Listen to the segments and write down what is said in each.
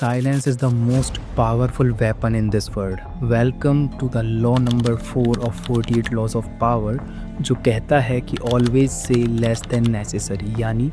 Silence is the most powerful weapon in this world. Welcome to the law number 4 of 48 laws of power, जो कहता है कि always say less than necessary, यानी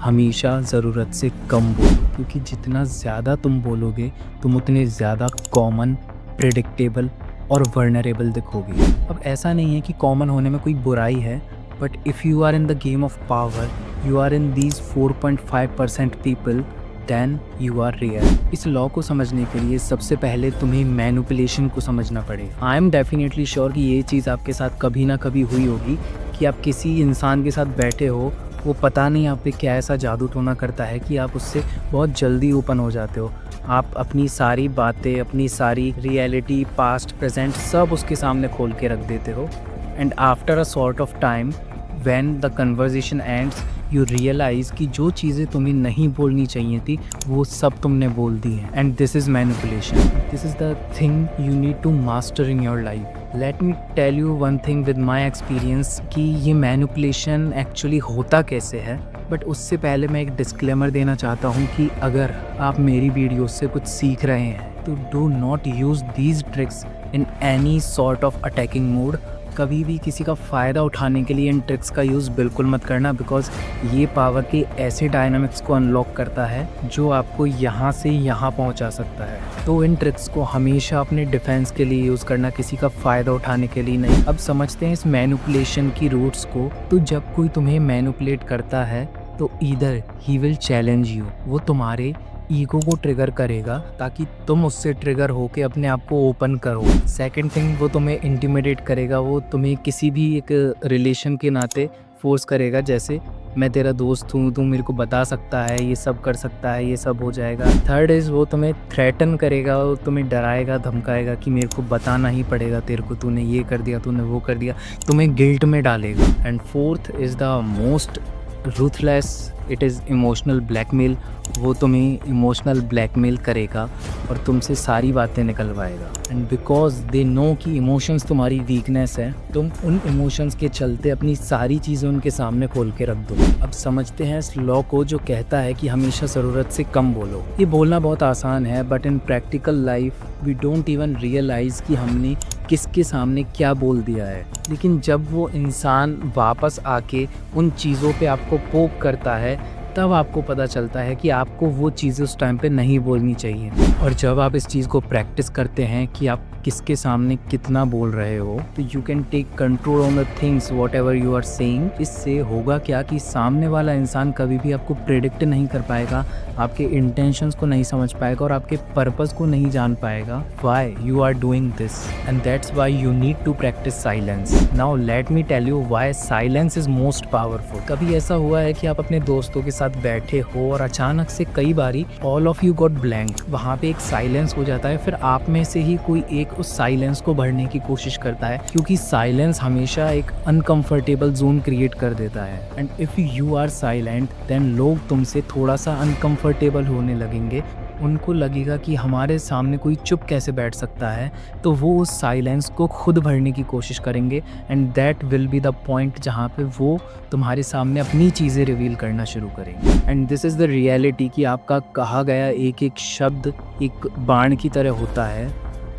हमेशा ज़रूरत से कम बोलो, क्योंकि जितना ज़्यादा तुम बोलोगे तुम उतने ज़्यादा कॉमन, प्रिडिक्टेबल और वर्नरेबल दिखोगे। अब ऐसा नहीं है कि कॉमन होने में कोई बुराई है, but if you are in the game of power, you are in these 4.5% people, then you are real. इस लॉ को समझने के लिए सबसे पहले तुम्हें मैनिपुलेशन को समझना पड़ेगा। आई एम डेफिनेटली श्योर कि ये चीज़ आपके साथ कभी ना कभी हुई होगी कि आप किसी इंसान के साथ बैठे हो, वो पता नहीं आप पे क्या ऐसा जादू टोना करता है कि आप उससे बहुत जल्दी ओपन हो जाते हो। आप अपनी सारी बातें, अपनी सारी रियलिटी, पास्ट, प्रेजेंट सब उसके सामने खोल के रख देते हो। And after a sort of time when the conversation ends, you realise कि जो चीज़ें तुम्हें नहीं बोलनी चाहिए थी वो सब तुमने बोल दी हैं। And this is manipulation. This is the thing you need to master in your life. Let me tell you one thing with my experience कि ये मैनिपुलेशन एक्चुअली होता कैसे है। बट उससे पहले मैं एक डिस्क्लेमर देना चाहता हूँ कि अगर आप मेरी वीडियो से कुछ सीख रहे हैं तो do not use these tricks in any sort of attacking mode. कभी भी किसी का फ़ायदा उठाने के लिए इन ट्रिक्स का यूज़ बिल्कुल मत करना, बिकॉज ये पावर के ऐसे डायनामिक्स को अनलॉक करता है जो आपको यहाँ से यहाँ पहुँचा सकता है। तो इन ट्रिक्स को हमेशा अपने डिफेंस के लिए यूज़ करना, किसी का फ़ायदा उठाने के लिए नहीं। अब समझते हैं इस मैनिपुलेशन की रूट्स को। तो जब कोई तुम्हें मैनिपुलेट करता है तो either he will challenge you, वो तुम्हारे ईगो को ट्रिगर करेगा ताकि तुम उससे ट्रिगर होके अपने आप को ओपन करो। सेकंड थिंग, वो तुम्हें इंटिमिडेट करेगा, वो तुम्हें किसी भी एक रिलेशन के नाते फोर्स करेगा, जैसे मैं तेरा दोस्त हूँ, तू मेरे को बता सकता है, ये सब कर सकता है, ये सब हो जाएगा। थर्ड इज़ वो तुम्हें थ्रेटन करेगा, वो तुम्हें डराएगा, धमकाएगा कि मेरे को बताना ही पड़ेगा तेरे को, तूने ये कर दिया, तूने वो कर दिया, तुम्हें गिल्ट में डालेगा। And fourth is the most ruthless, it is emotional blackmail. वो तुम्हें इमोशनल ब्लैकमेल करेगा और तुमसे सारी बातें निकलवाएगा। एंड बिकॉज दे नो कि इमोशंस तुम्हारी वीकनेस है, तुम उन इमोशंस के चलते अपनी सारी चीज़ें उनके सामने खोल के रख दो। अब समझते हैं इस लॉ को जो कहता है कि हमेशा ज़रूरत से कम बोलो। ये बोलना बहुत आसान है, but in practical life we don't even realise कि हमने किसके सामने क्या बोल दिया है। लेकिन जब वो इंसान वापस आके उन चीज़ों पे आपको पोक करता है, तब आपको पता चलता है कि आपको वो चीज़ें उस टाइम पे नहीं बोलनी चाहिए। और जब आप इस चीज़ को प्रैक्टिस करते हैं कि आप किसके सामने कितना बोल रहे हो, तो you can take control on the things whatever you are saying. इससे होगा क्या कि सामने वाला इंसान कभी भी आपको प्रेडिक्ट नहीं कर पाएगा, आपके इंटेंशंस को नहीं समझ पाएगा और आपके पर्पस को नहीं जान पाएगा why you are doing this. And that's why you need to practise silence. Now let me tell you why silence is most powerful. कभी ऐसा हुआ है कि आप अपने दोस्तों के साथ बैठे हो और अचानक से कई बारी all of you got blank, वहाँ पे एक साइलेंस हो जाता है, फिर आप में से ही कोई एक उस साइलेंस को भरने की कोशिश करता है, क्योंकि साइलेंस हमेशा एक अनकंफर्टेबल जोन क्रिएट कर देता है। And if you are silent then लोग तुमसे थोड़ा सा अनकंफर्टेबल होने लगेंगे, उनको लगेगा कि हमारे सामने कोई चुप कैसे बैठ सकता है, तो वो उस साइलेंस को खुद भरने की कोशिश करेंगे। And that will be the point जहाँ पे वो तुम्हारे सामने अपनी चीज़ें रिवील करना शुरू करेंगे। And this is the reality कि आपका कहा गया एक एक शब्द एक बाण की तरह होता है।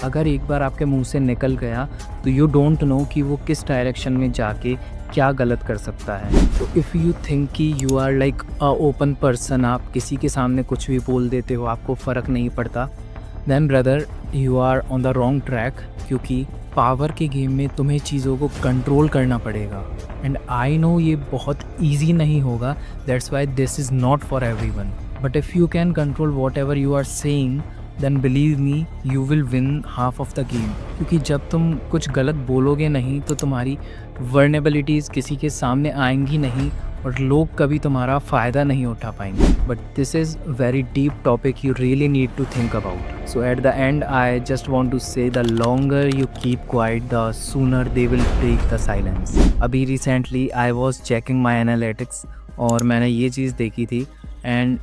अगर एक बार आपके मुंह से निकल गया तो यू डोंट नो कि वो किस डायरेक्शन में जाके क्या गलत कर सकता है। तो इफ़ यू थिंक कि you are like a open person, आप किसी के सामने कुछ भी बोल देते हो, आपको फ़र्क नहीं पड़ता, then brother you are on the wrong track. क्योंकि पावर के गेम में तुम्हें चीज़ों को कंट्रोल करना पड़ेगा। एंड आई नो ये बहुत ईजी नहीं होगा, that's why this is not for everyone. But if you can control whatever you are saying, then believe me you will win half of the game. क्योंकि जब तुम कुछ गलत बोलोगे नहीं तो तुम्हारी वर्नेबिलिटीज़ किसी के सामने आएंगी नहीं और लोग कभी तुम्हारा फ़ायदा नहीं उठा पाएंगे। But this is very deep topic, you really need to think about. So at the end I just want to say the longer you keep quiet the sooner they will break the silence. अभी recently I was checking my analytics और मैंने ये चीज़ देखी थी, and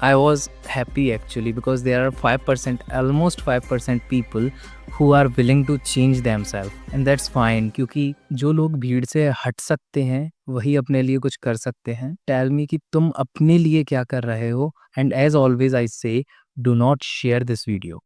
I was happy actually because there are 5%, almost 5% people who are willing to change themselves, and that's fine क्योंकि जो लोग भीड़ से हट सकते हैं वही अपने लिए कुछ कर सकते हैं। Tell me कि तुम अपने लिए क्या कर रहे हो, and as always I say do not share this video.